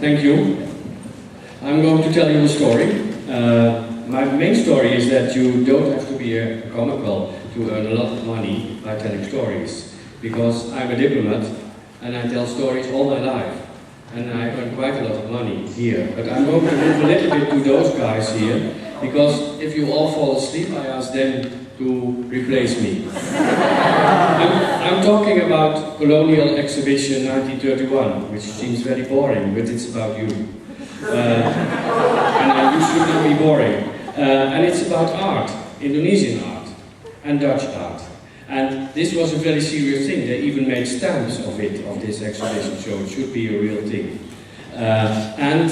thank you. I'm going to tell you a story. My main story is that you don't have to be a comical to earn a lot of money by telling stories. Because I'm a diplomat and I tell stories all my life. And I earn quite a lot of money here. But I'm going to move a little bit to those guys here. Because if you all fall asleep, I ask them to replace me. I'm talking about Colonial Exhibition 1931, which seems very boring, but it's about you. And you should not be boring. And it's about art, Indonesian art, and Dutch art. And this was a very serious thing. They even made stamps of it, of this exhibition, so it should be a real thing. And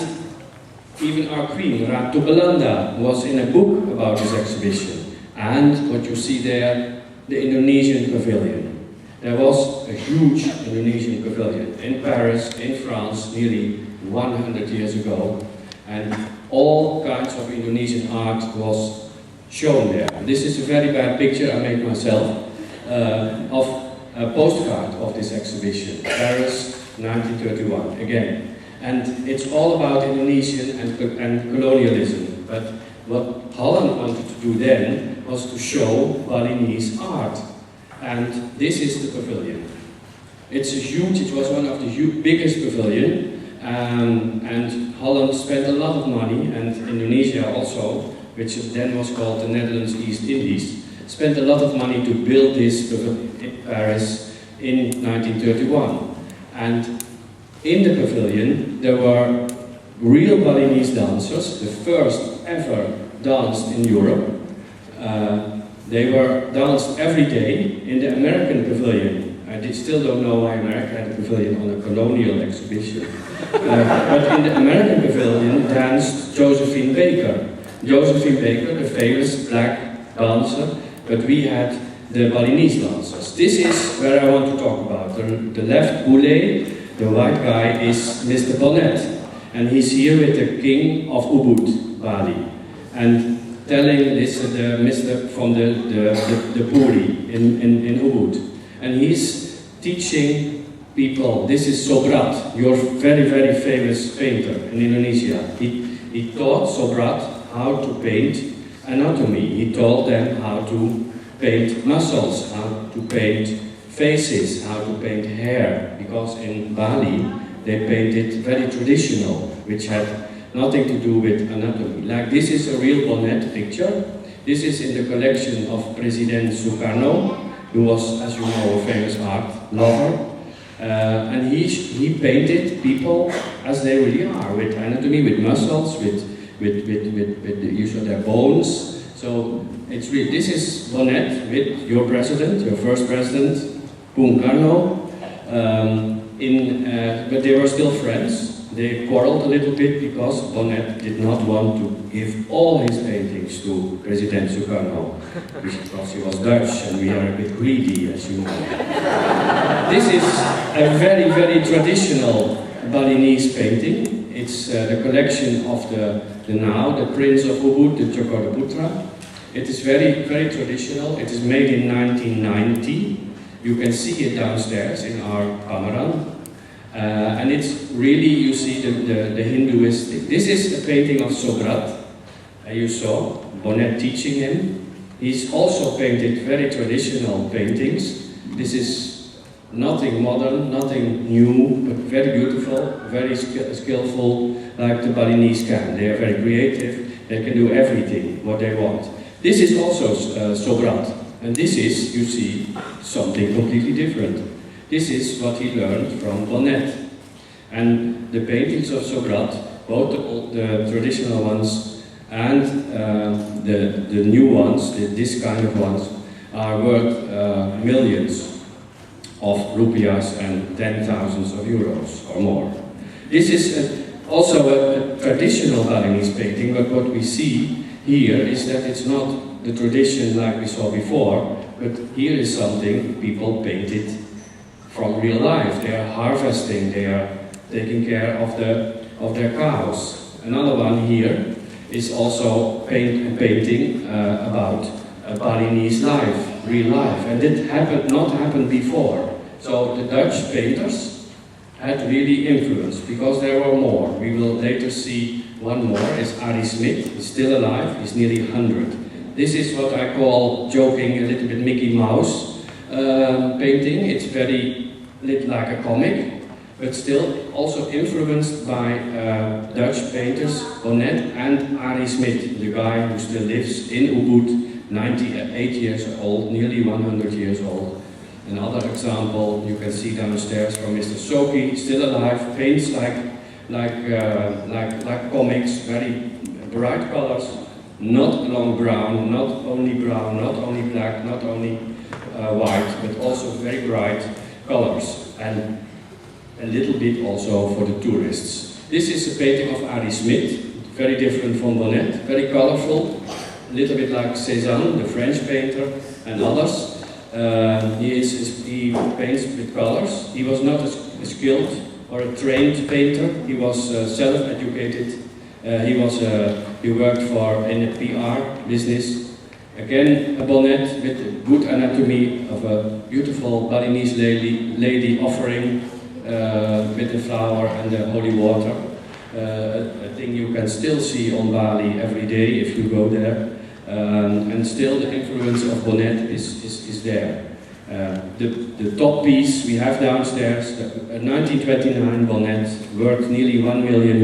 even our queen, Ratu Belanda, was in a book about this exhibition. And what you see there, the Indonesian pavilion. There was a huge Indonesian pavilion in Paris, in France, nearly 100 years ago. And all kinds of Indonesian art was shown there. This is a very bad picture I made myself of a postcard of this exhibition, Paris 1931, again. And it's all about Indonesian and colonialism. But what Holland wanted to do then was to show Balinese art. And this is the pavilion. It's a huge, it was one of the biggest pavilion. And Holland spent a lot of money, and Indonesia also, which then was called the Netherlands East Indies, spent a lot of money to build this pavilion in Paris in 1931. And in the pavilion there were real Balinese dancers, the first ever danced in Europe. They were danced every day in the American pavilion. I still don't know why America had a pavilion on a colonial exhibition. But in the American pavilion danced Josephine Baker. Josephine Baker, the famous black dancer, but we had the Balinese dancers. This is where I want to talk about. The left boule, the white guy, is Mr. Bonnet. And he's here with the king of Ubud, Bali. And telling this the Mr. from the Puri in Ubud. And he's teaching people. This is Sobrat, your very, very famous painter in Indonesia. He taught Sobrat how to paint anatomy. He taught them how to paint muscles, how to paint faces, how to paint hair. Because in Bali, they painted very traditional, which had nothing to do with anatomy. Like this is a real Bonnet picture. This is in the collection of President Sukarno, who was, as you know, a famous art lover. And he painted people as they really are, with anatomy, with muscles, with the use of their bones. So it's really, this is Bonnet with your president, your first president, Bung Karno. But they were still friends. They quarreled a little bit because Bonnet did not want to give all his paintings to President Sukarno, because he was Dutch and we are a bit greedy, as you know. This is a very, very traditional Balinese painting. It's the collection of the Prince of Ubud, the Jogoputra. It is very, very traditional. It is made in 1990. You can see it downstairs in our Pameran. And it's really, you see the Hinduistic. This is a painting of Sobrat. You saw Bonnet teaching him. He's also painted very traditional paintings. This is nothing modern, nothing new, but very beautiful, very skillful, like the Balinese can. They are very creative. They can do everything what they want. This is also Sobrat. And this is, you see, something completely different. This is what he learned from Bonnet. And the paintings of Sobrat, both the traditional ones and the new ones, this kind of ones, are worth millions of rupiahs and 10,000s of euros or more. This is also a traditional Balinese painting, but what we see here is that it's not the tradition like we saw before, but here is something people painted from real life. They are harvesting, they are taking care of their cows. Another one here is also painting about a Balinese life, real life, and it not happened before. So the Dutch painters had really influenced, because there were more. We will later see one more, is Arie Smit. He's still alive, he's nearly 100. This is what I call, joking, a little bit Mickey Mouse painting. It's very lit like a comic, but still also influenced by Dutch painters, Bonnet and Arie Smit, the guy who still lives in Ubud, 98 years old, nearly 100 years old. Another example you can see downstairs from Mr. Soki, still alive, paints like comics, very bright colors, not long brown, not only black, not only white, but also very bright colors, and a little bit also for the tourists. This is a painting of Arie Smit, very different from Bonnet, very colorful, a little bit like Cézanne, the French painter, and others. He paints with colors. He was not a skilled or a trained painter. He was self-educated. He worked in a PR business. Again, a Bonnet with a good anatomy of a beautiful Balinese lady offering with the flower and the holy water. A thing you can still see on Bali every day if you go there. And still the influence of Bonnet is there. The top piece we have downstairs, 1929 Bonnet, worth nearly €1 million.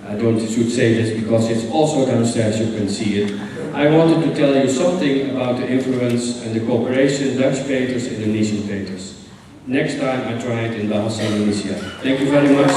I should say this because it's also downstairs, you can see it. I wanted to tell you something about the influence and the cooperation Dutch painters, Indonesian painters. Next time I try it in Bahasa Indonesia. Thank you very much.